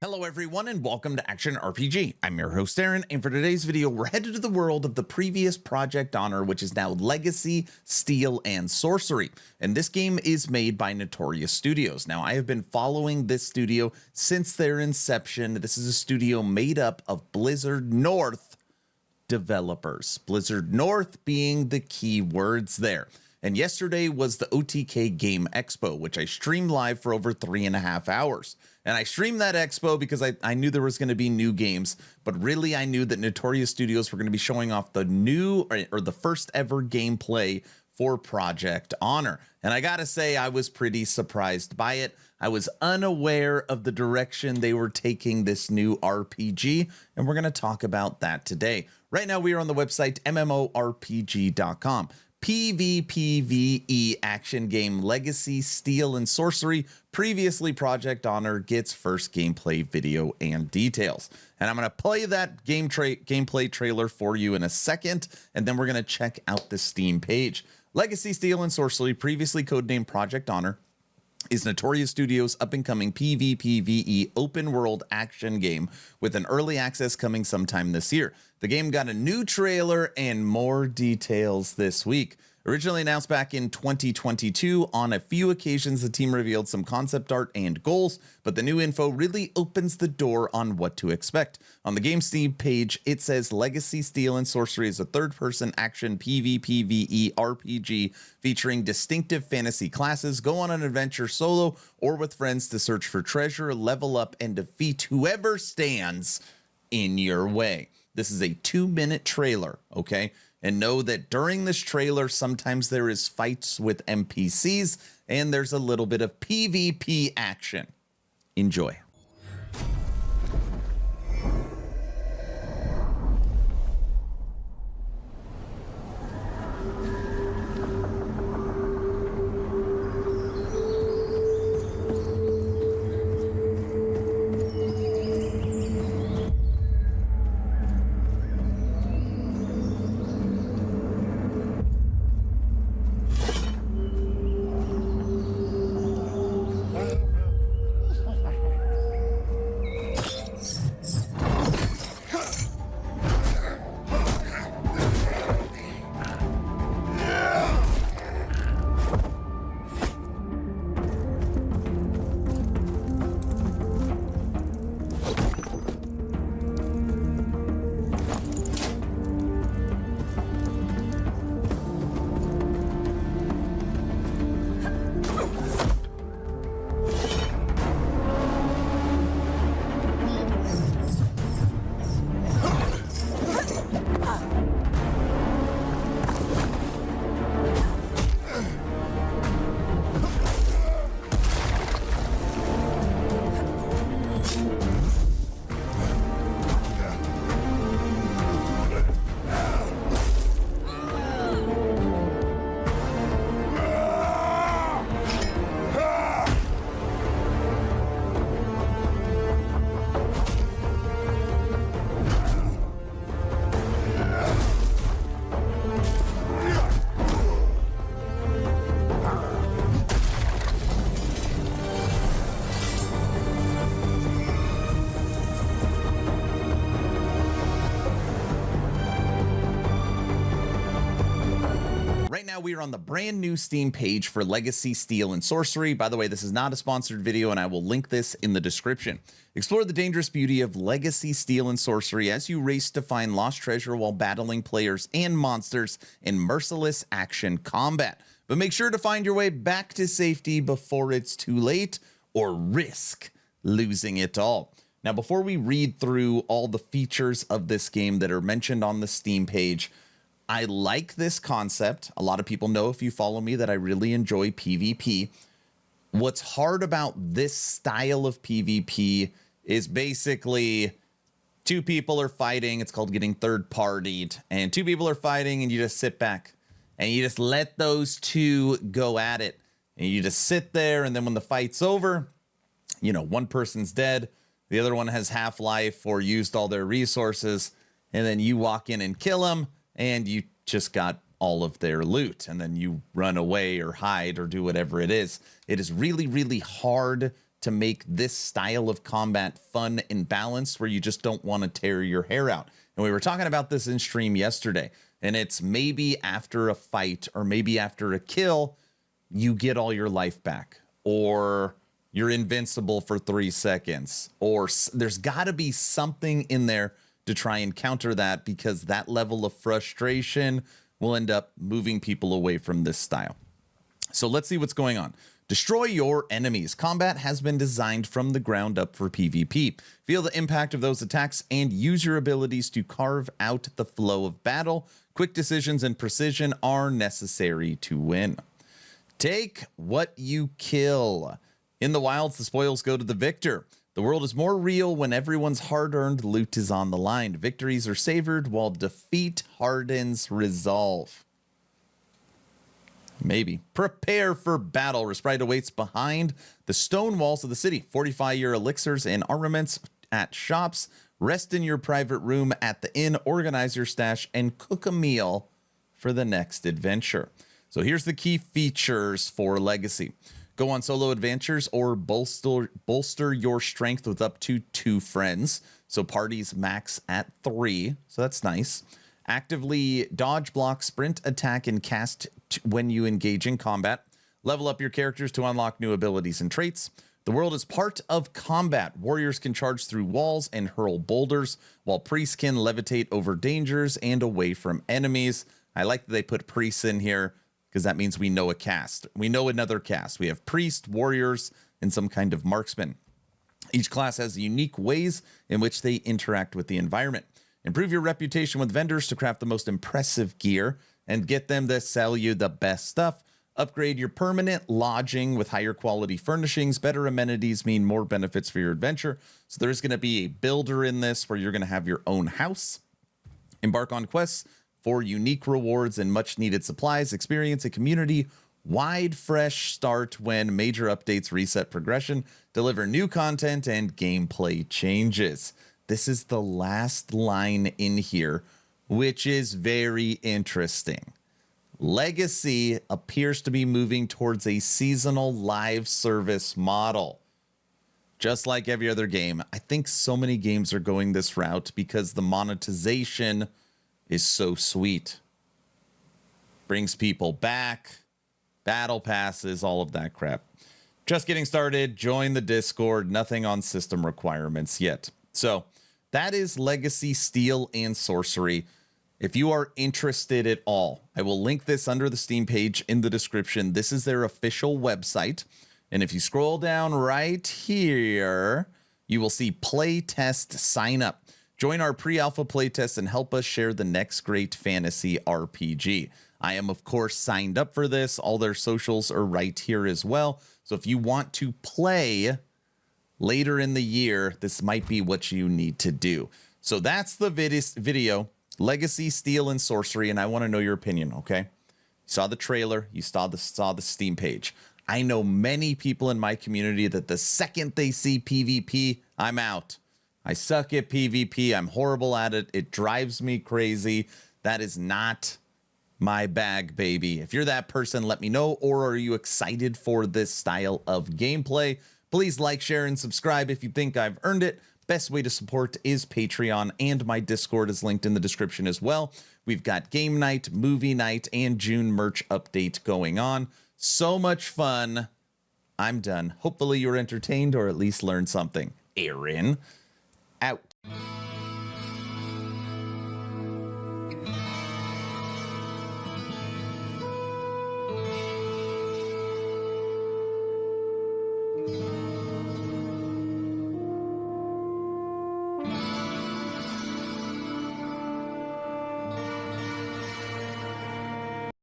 Hello everyone and welcome to Action RPG. I'm your host Aaron, and for today's video we're headed to the world of the previous Project Honor, which is now Legacy, Steel, and Sorcery. And this game is made by Notorious Studios. Now I have been following this studio since their inception. This is a studio made up of Blizzard North developers. Blizzard North being the key words there. And yesterday was the OTK Game Expo, which I streamed live for over 3.5 hours. And I streamed that expo because I knew there was going to be new games, but really I knew that Notorious Studios were going to be showing off the new or the first ever gameplay for Project Honor. And I gotta say, I was pretty surprised by it. I was unaware of the direction they were taking this new RPG, and we're going to talk about that today. Right now we are on the website mmorpg.com. PvPvE action game Legacy, Steel, and Sorcery. Previously, Project Honor gets first gameplay video and details. And I'm going to play that gameplay trailer for you in a second, and then we're going to check out the Steam page. Legacy, Steel, and Sorcery, previously codenamed Project Honor, is Notorious Studios' up-and-coming PvPvE open-world action game with an early access coming sometime this year. The game got a new trailer and more details this week. Originally announced back in 2022, on a few occasions the team revealed some concept art and goals, but the new info really opens the door on what to expect. On the game Steam page, it says Legacy, Steel, and Sorcery is a third-person action PvPvE RPG featuring distinctive fantasy classes. Go on an adventure solo or with friends to search for treasure, level up, and defeat whoever stands in your way. This is a 2-minute trailer, okay? And know that during this trailer, sometimes there is fights with NPCs and there's a little bit of PvP action. Enjoy. We are on the brand new Steam page for Legacy, Steel, and Sorcery. By the way, this is not a sponsored video, and I will link this in the description. Explore the dangerous beauty of Legacy, Steel, and Sorcery as you race to find lost treasure while battling players and monsters in merciless action combat. But make sure to find your way back to safety before it's too late, or risk losing it all. Now, before we read through all the features of this game that are mentioned on the Steam page, I like this concept. A lot of people know, if you follow me, that I really enjoy PvP. What's hard about this style of PvP is basically two people are fighting. It's called getting third-partied. And two people are fighting, and you just sit back. And you just let those two go at it. And you just sit there, and then when the fight's over, you know, one person's dead, the other one has half-life or used all their resources, and then you walk in and kill them, and you just got all of their loot, and then you run away or hide or do whatever it is. It is really, really hard to make this style of combat fun and balanced where you just don't want to tear your hair out. And we were talking about this in stream yesterday, and it's maybe after a fight or maybe after a kill, you get all your life back, or you're invincible for 3 seconds, or there's got to be something in there to try and counter that, because that level of frustration will end up moving people away from this style. So let's see what's going on. Destroy your enemies. Combat has been designed from the ground up for PvP. Feel the impact of those attacks and use your abilities to carve out the flow of battle. Quick decisions and precision are necessary to win. Take what you kill. In the wilds, the spoils go to the victor. The world is more real when everyone's hard-earned loot is on the line. Victories are savored while defeat hardens resolve. Maybe. Prepare for battle. Respite awaits behind the stone walls of the city. Fortify your elixirs and armaments at shops. Rest in your private room at the inn. Organize your stash and cook a meal for the next adventure. So here's the key features for Legacy. Go on solo adventures or bolster your strength with up to 2 friends. So parties max at 3. So that's nice. Actively dodge, block, sprint, attack, and cast when you engage in combat. Level up your characters to unlock new abilities and traits. The world is part of combat. Warriors can charge through walls and hurl boulders, while priests can levitate over dangers and away from enemies. I like that they put priests in here, because that means we know a cast. We know another cast. We have priest, warriors, and some kind of marksman. Each class has unique ways in which they interact with the environment. Improve your reputation with vendors to craft the most impressive gear and get them to sell you the best stuff. Upgrade your permanent lodging with higher quality furnishings. Better amenities mean more benefits for your adventure. So there's going to be a builder in this where you're going to have your own house. Embark on quests for unique rewards and much needed supplies. Experience a community-wide fresh start when major updates reset progression. Deliver new content and gameplay changes. This is the last line in here, which is very interesting. Legacy appears to be moving towards a seasonal live service model. Just like every other game. I think so many games are going this route because the monetization is so sweet. Brings people back, battle passes, all of that crap. Just getting started. Join the Discord. Nothing on system requirements yet. So that is Legacy, Steel, and Sorcery. If you are interested at all, I will link this under the Steam page in the description. This is their official website. And if you scroll down right here, you will see playtest sign up. Join our pre-alpha playtest and help us share the next great fantasy RPG. I am, of course, signed up for this. All their socials are right here as well. So if you want to play later in the year, this might be what you need to do. So that's the video. Legacy, Steel, and Sorcery, and I want to know your opinion, okay? You saw the trailer, you saw the Steam page. I know many people in my community that the second they see PvP, I'm out. I suck at PvP, I'm horrible at it, it drives me crazy. That is not my bag, baby. If you're that person, let me know, or are you excited for this style of gameplay? Please like, share, and subscribe if you think I've earned it. Best way to support is Patreon, and my Discord is linked in the description as well. We've got game night, movie night, and June merch update going on. So much fun. I'm done. Hopefully you're entertained or at least learned something. Aaron, out.